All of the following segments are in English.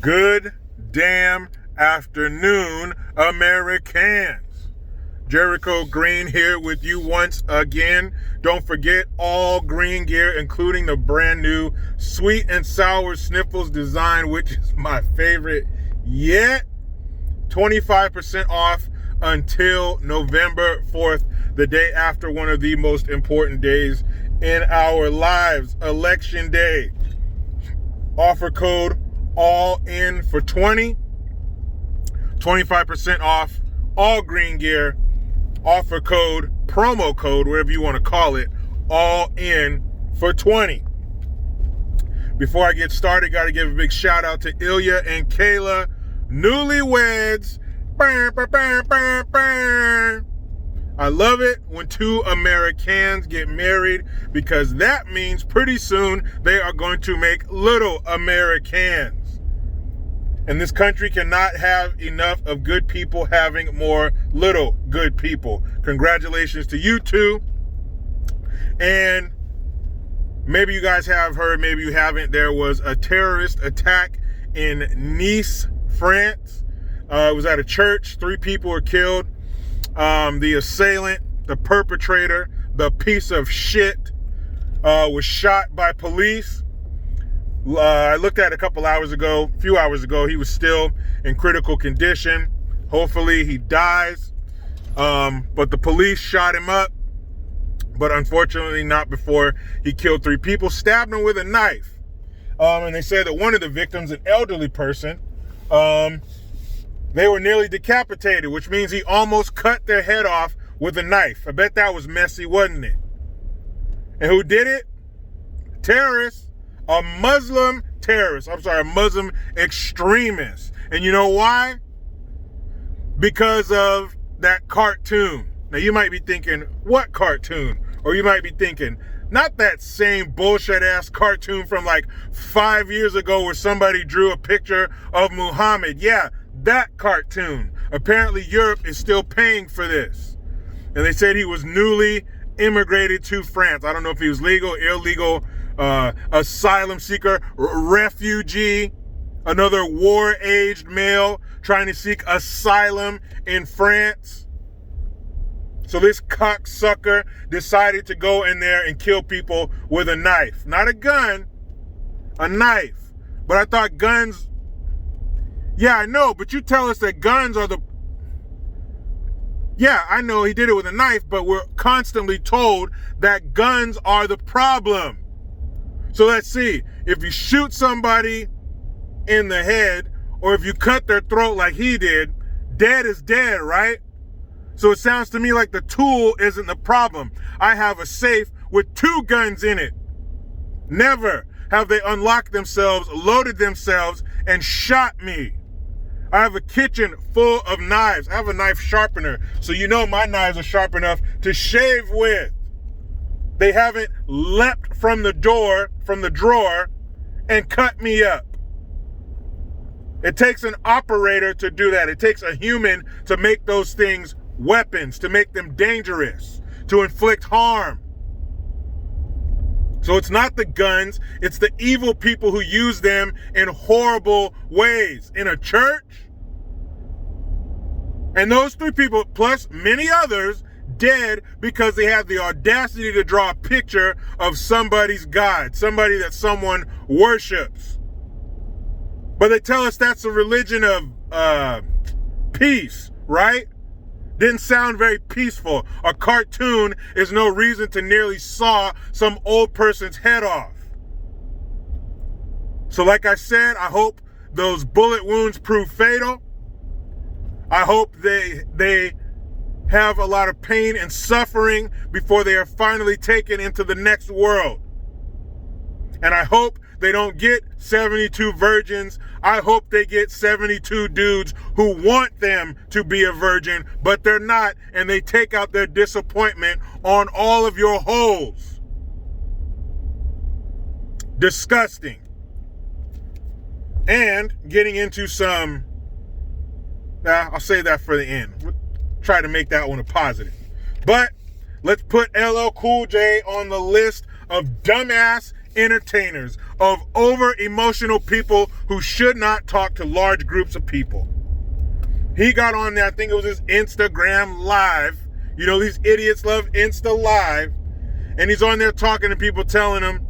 Good damn afternoon, Americans. Jericho Green here with you once again. Don't forget all green gear, including the brand new sweet and sour sniffles design, which is my favorite yet. 25% off until November 4th, the day after one of the most important days in our lives, Election Day. Offer code all in for 25% off all green gear. Offer code, promo code, whatever you want to call it, all in for 20. Before I get started, got to give a big shout out to Ilya and Kayla, newlyweds. Burr, burr, burr, burr, burr. I love it when two Americans get married because that means pretty soon they are going to make little Americans. And this country cannot have enough of good people having more little good people. Congratulations to you two. And maybe you guys have heard, maybe you haven't, there was a terrorist attack in Nice, France. It was at a church. 3 people were killed. The assailant, the perpetrator, the piece of shit, was shot by police. I looked at it a few hours ago. He was still in critical condition. Hopefully he dies. But the police shot him up, but unfortunately not before he killed 3 people, stabbed him with a knife. And they said that one of the victims, an elderly person, they were nearly decapitated, which means he almost cut their head off with a knife. I bet that was messy, wasn't it? And who did it? Terrorists. A Muslim terrorist. A Muslim extremist. And you know why? Because of that cartoon. Now you might be thinking, what cartoon? Or you might be thinking, not that same bullshit ass cartoon from like 5 years ago where somebody drew a picture of Muhammad. Yeah, that cartoon. Apparently Europe is still paying for this. And they said he was newly immigrated to France. I don't know if he was legal, illegal, asylum seeker, refugee, another war-aged male trying to seek asylum in France. So this cocksucker decided to go in there and kill people with a knife. Not a gun, a knife. But I thought guns... Yeah, I know, but you tell us that guns are the... Yeah, I know he did it with a knife, but we're constantly told that guns are the problem. So let's see. If you shoot somebody in the head, or if you cut their throat like he did, dead is dead, right? So it sounds to me like the tool isn't the problem. I have a safe with 2 guns in it. Never have they unlocked themselves, loaded themselves, and shot me. I have a kitchen full of knives. I have a knife sharpener, so you know my knives are sharp enough to shave with. They haven't leapt from the drawer, and cut me up. It takes an operator to do that. It takes a human to make those things weapons, to make them dangerous, to inflict harm. So it's not the guns, it's the evil people who use them in horrible ways. In a church, and those 3 people, plus many others, dead because they had the audacity to draw a picture of somebody's God, somebody that someone worships. But they tell us that's a religion of peace, right? Didn't sound very peaceful. A cartoon is no reason to nearly saw some old person's head off. So like I said, I hope those bullet wounds prove fatal. I hope they have a lot of pain and suffering before they are finally taken into the next world. And I hope they don't get 72 virgins. I hope they get 72 dudes who want them to be a virgin, but they're not, and they take out their disappointment on all of your holes. Disgusting. And getting into some... I'll save that for the end. We'll try to make that one a positive. But let's put LL Cool J on the list of dumbass entertainers, of over-emotional people who should not talk to large groups of people. He got on there, I think it was his Instagram Live. You know, these idiots love Insta Live. And he's on there talking to people, telling them,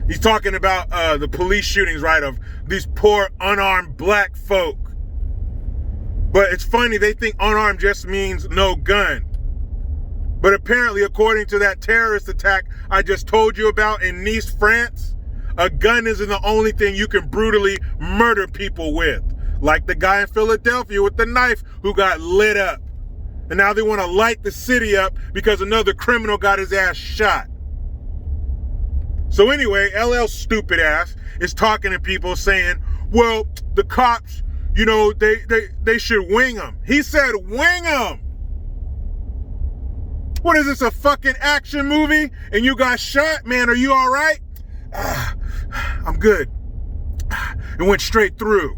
he's talking about the police shootings, right, of these poor unarmed black folk. But it's funny, they think unarmed just means no gun. But apparently, according to that terrorist attack I just told you about in Nice, France, a gun isn't the only thing you can brutally murder people with. Like the guy in Philadelphia with the knife who got lit up. And now they want to light the city up because another criminal got his ass shot. So anyway, LL's stupid ass is talking to people saying, well, the cops, you know, they should wing them. He said wing them. What is this, a fucking action movie? And you got shot? Man, are you all right? I'm good. It went straight through.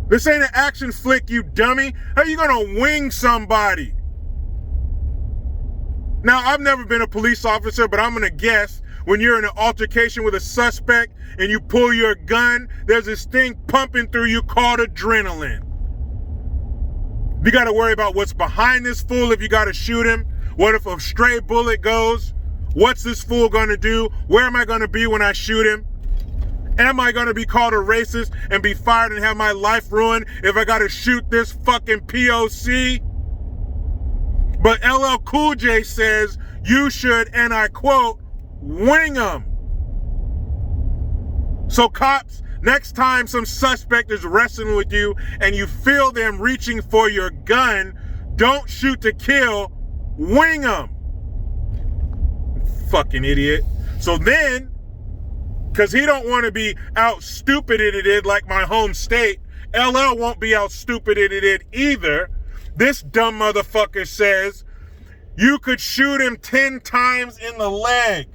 This ain't an action flick, you dummy. How are you gonna wing somebody? Now, I've never been a police officer, but I'm gonna guess when you're in an altercation with a suspect and you pull your gun, there's this thing pumping through you called adrenaline. You got to worry about what's behind this fool if you got to shoot him. What if a stray bullet goes? What's this fool going to do? Where am I going to be when I shoot him? Am I going to be called a racist and be fired and have my life ruined if I got to shoot this fucking POC? But LL Cool J says you should, and I quote, wing them. So cops, next time some suspect is wrestling with you and you feel them reaching for your gun, don't shoot to kill, wing them. Fucking idiot. So then, because he don't want to be out stupided like my home state, LL won't be out stupided either. This dumb motherfucker says you could shoot him 10 times in the leg.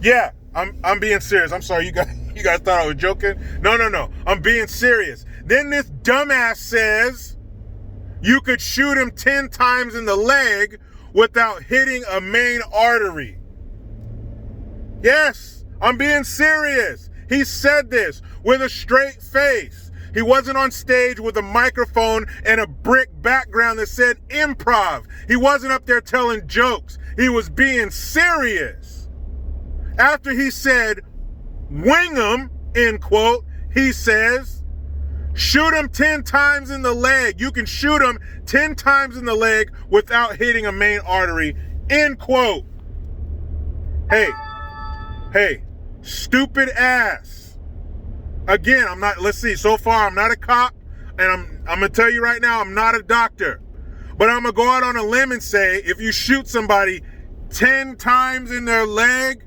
Yeah, I'm being serious. I'm sorry, you guys thought I was joking? No. I'm being serious. Then this dumbass says you could shoot him 10 times in the leg without hitting a main artery. Yes, I'm being serious. He said this with a straight face. He wasn't on stage with a microphone and a brick background that said improv. He wasn't up there telling jokes. He was being serious. After he said, wing him, end quote, he says, shoot him 10 times in the leg. You can shoot him 10 times in the leg without hitting a main artery, end quote. Hey, stupid ass. Again, let's see, so far I'm not a cop, and I'm going to tell you right now, I'm not a doctor. But I'm going to go out on a limb and say, if you shoot somebody 10 times in their leg,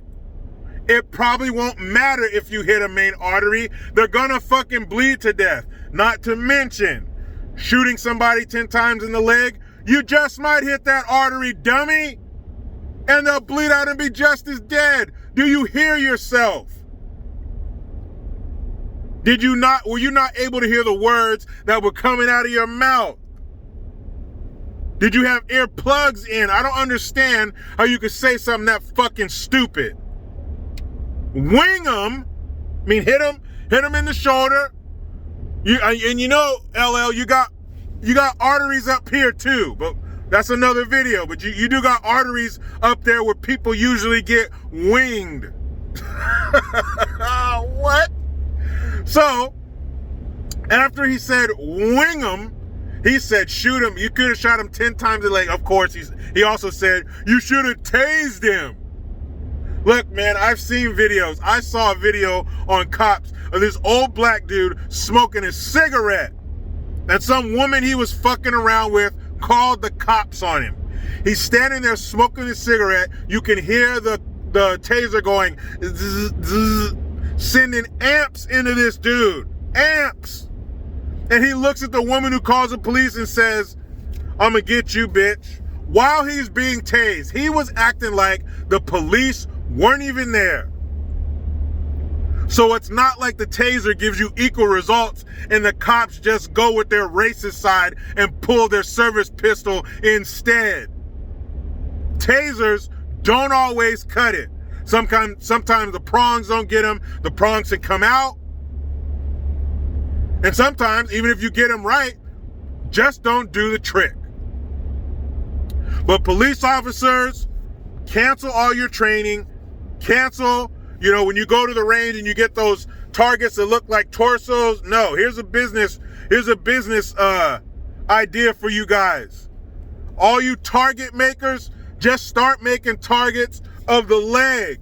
it probably won't matter if you hit a main artery. They're gonna fucking bleed to death. Not to mention, shooting somebody 10 times in the leg, you just might hit that artery, dummy. And they'll bleed out and be just as dead. Do you hear yourself? Were you not able to hear the words that were coming out of your mouth? Did you have earplugs in? I don't understand how you could say something that fucking stupid. Wing him, I mean hit him in the shoulder. And you know, LL, you got arteries up here too, but that's another video. But you do got arteries up there where people usually get winged. What? So after he said wing him, he said shoot him. You could have shot him 10 times in the leg. Of course, he also said you should have tased him. Look, man, I've seen videos. I saw a video on cops of this old black dude smoking a cigarette. And some woman he was fucking around with called the cops on him. He's standing there smoking a cigarette. You can hear the taser going, zzz, zzz, sending amps into this dude. Amps. And he looks at the woman who calls the police and says, I'm gonna get you, bitch. While he's being tased, he was acting like the police weren't even there. So it's not like the taser gives you equal results and the cops just go with their racist side and pull their service pistol instead. tasers don't always cut it. Sometimes the prongs don't get them. The prongs can come out. And sometimes, even if you get them right, just don't do the trick. But police officers, cancel all your training. Cancel, when you go to the range and you get those targets that look like torsos. No, here's a business idea for you guys. All you target makers, just start making targets of the leg,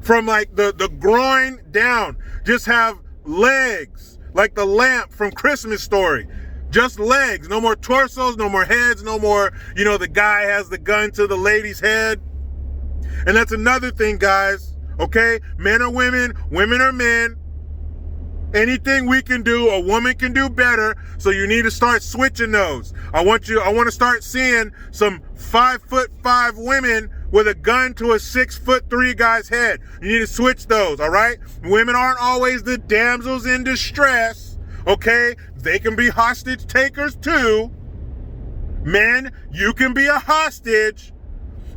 from like the groin down. Just have legs, like the lamp from Christmas Story. Just legs, no more torsos, no more heads, no more, the guy has the gun to the lady's head. And that's another thing, guys, okay? Men are women, women are men. Anything we can do, a woman can do better. So you need to start switching those. I want to start seeing some 5'5" women with a gun to a 6'3" guy's head. You need to switch those, all right? Women aren't always the damsels in distress, okay? They can be hostage takers too. Men, you can be a hostage.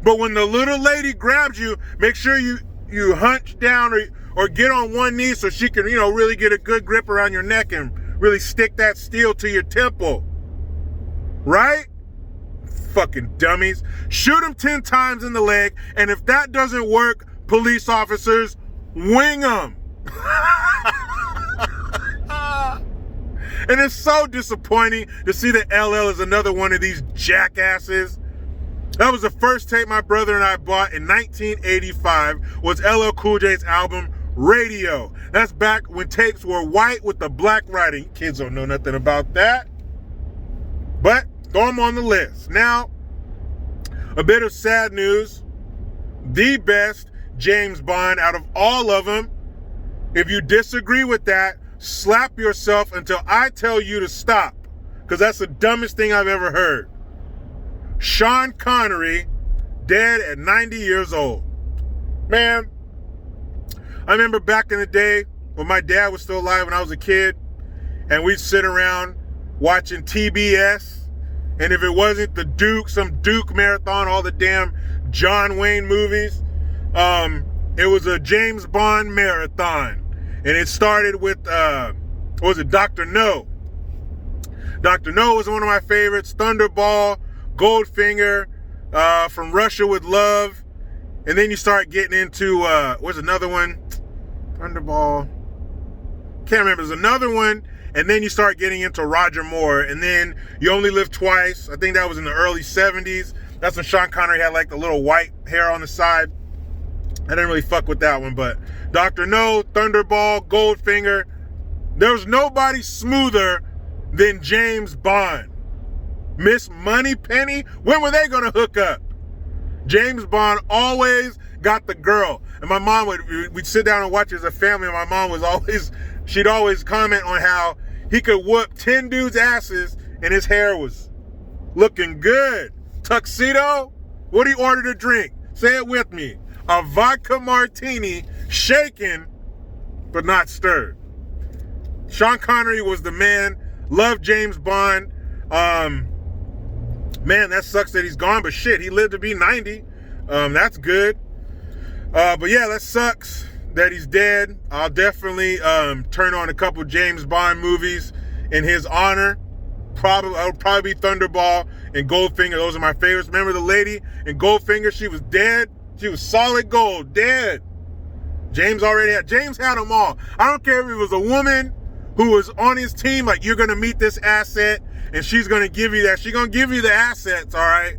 But when the little lady grabs you, make sure you hunch down or get on one knee so she can, really get a good grip around your neck and really stick that steel to your temple. Right? Fucking dummies. Shoot them 10 times in the leg, and if that doesn't work, police officers, wing them. And it's so disappointing to see that LL is another one of these jackasses. That was the first tape my brother and I bought in 1985, was LL Cool J's album Radio. That's back when tapes were white with the black writing. Kids don't know nothing about that. But throw them on the list. Now, a bit of sad news. The best James Bond out of all of them. If you disagree with that, slap yourself until I tell you to stop, because that's the dumbest thing I've ever heard. Sean Connery, dead at 90 years old. Man, I remember back in the day when my dad was still alive when I was a kid, and we'd sit around watching TBS, and if it wasn't the Duke, some Duke marathon, all the damn John Wayne movies, it was a James Bond marathon. And it started with, Dr. No? Dr. No was one of my favorites. Thunderball, Goldfinger, From Russia with Love. And then you start getting into, what's another one? Thunderball. Can't remember. There's another one. And then you start getting into Roger Moore. And then You Only Live Twice. I think that was in the early 70s. That's when Sean Connery had like the little white hair on the side. I didn't really fuck with that one, but Dr. No, Thunderball, Goldfinger. There was nobody smoother than James Bond. Miss Moneypenny, when were they gonna hook up? James Bond always got the girl. And my mom we'd sit down and watch as a family, and my mom she'd always comment on how he could whoop 10 dudes' asses and his hair was looking good. Tuxedo, what do you order to drink? Say it with me. A vodka martini, shaken, but not stirred. Sean Connery was the man. Loved James Bond. Man, that sucks that he's gone, but shit, he lived to be 90. That's good. But yeah, that sucks that he's dead. I'll definitely turn on a couple James Bond movies in his honor. I'll probably be Thunderball and Goldfinger. Those are my favorites. Remember the lady in Goldfinger? She was dead. She was solid gold, dead. James had them all. I don't care if it was a woman who was on his team, like, you're going to meet this asset and she's going to give you that. She's going to give you the assets, all right?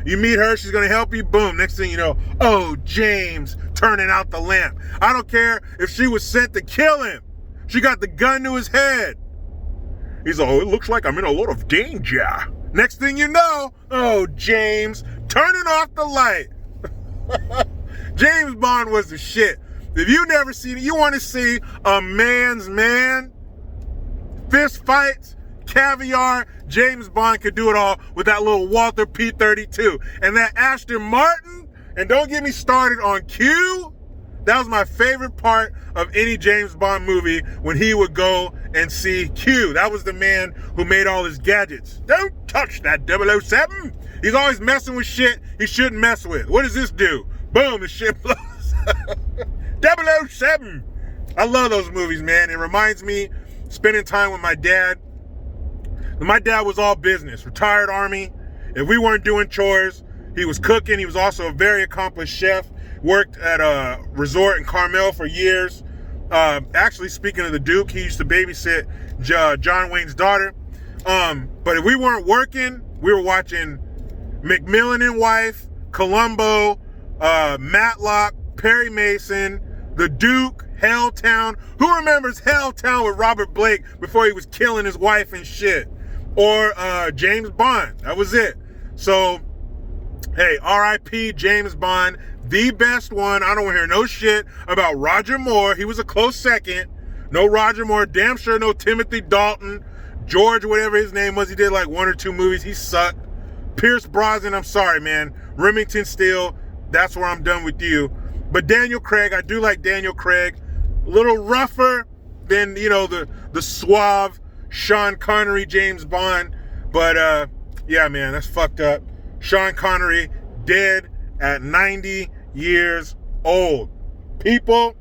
You meet her, she's going to help you, boom. Next thing you know, oh, James, turning out the lamp. I don't care if she was sent to kill him. She got the gun to his head. He's like, oh, it looks like I'm in a lot of danger. Next thing you know, oh, James, turning off the light. James Bond was the shit. If you never seen it, you want to see a man's man, fist fights, caviar, James Bond could do it all with that little Walther P-32. And that Aston Martin, and don't get me started on Q, that was my favorite part of any James Bond movie, when he would go and see Q. That was the man who made all his gadgets. Don't touch that 007. He's always messing with shit he shouldn't mess with. What does this do? Boom, the shit blows. 007. I love those movies, man. It reminds me spending time with my dad. My dad was all business, retired Army. If we weren't doing chores, he was cooking. He was also a very accomplished chef. Worked at a resort in Carmel for years. Actually, speaking of the Duke, he used to babysit John Wayne's daughter. But if we weren't working, we were watching McMillan and Wife, Columbo, Matlock, Perry Mason, The Duke, Helltown. Who remembers Helltown with Robert Blake before he was killing his wife and shit? Or James Bond. That was it. So, hey, R.I.P. James Bond, the best one. I don't want to hear no shit about Roger Moore. He was a close second. No Roger Moore. Damn sure no Timothy Dalton. George, whatever his name was. He did like 1 or 2 movies. He sucked. Pierce Brosnan, I'm sorry, man. Remington Steele, that's where I'm done with you. But Daniel Craig, I do like Daniel Craig. A little rougher than, you know, the suave Sean Connery, James Bond. But, yeah, man, that's fucked up. Sean Connery dead at 90 years old. People,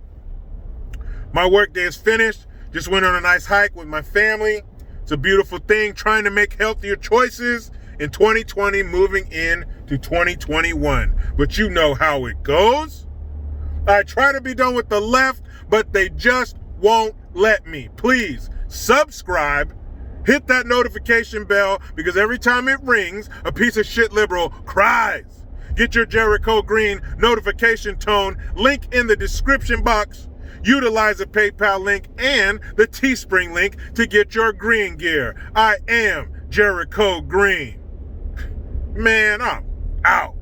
my work day is finished. Just went on a nice hike with my family. It's a beautiful thing, trying to make healthier choices in 2020, moving into 2021. But you know how it goes. I try to be done with the left, but they just won't let me. Please subscribe, hit that notification bell, because every time it rings, a piece of shit liberal cries. Get your Jericho Green notification tone, link in the description box. Utilize the PayPal link and the Teespring link to get your green gear. I am Jericho Green. Man, I'm out.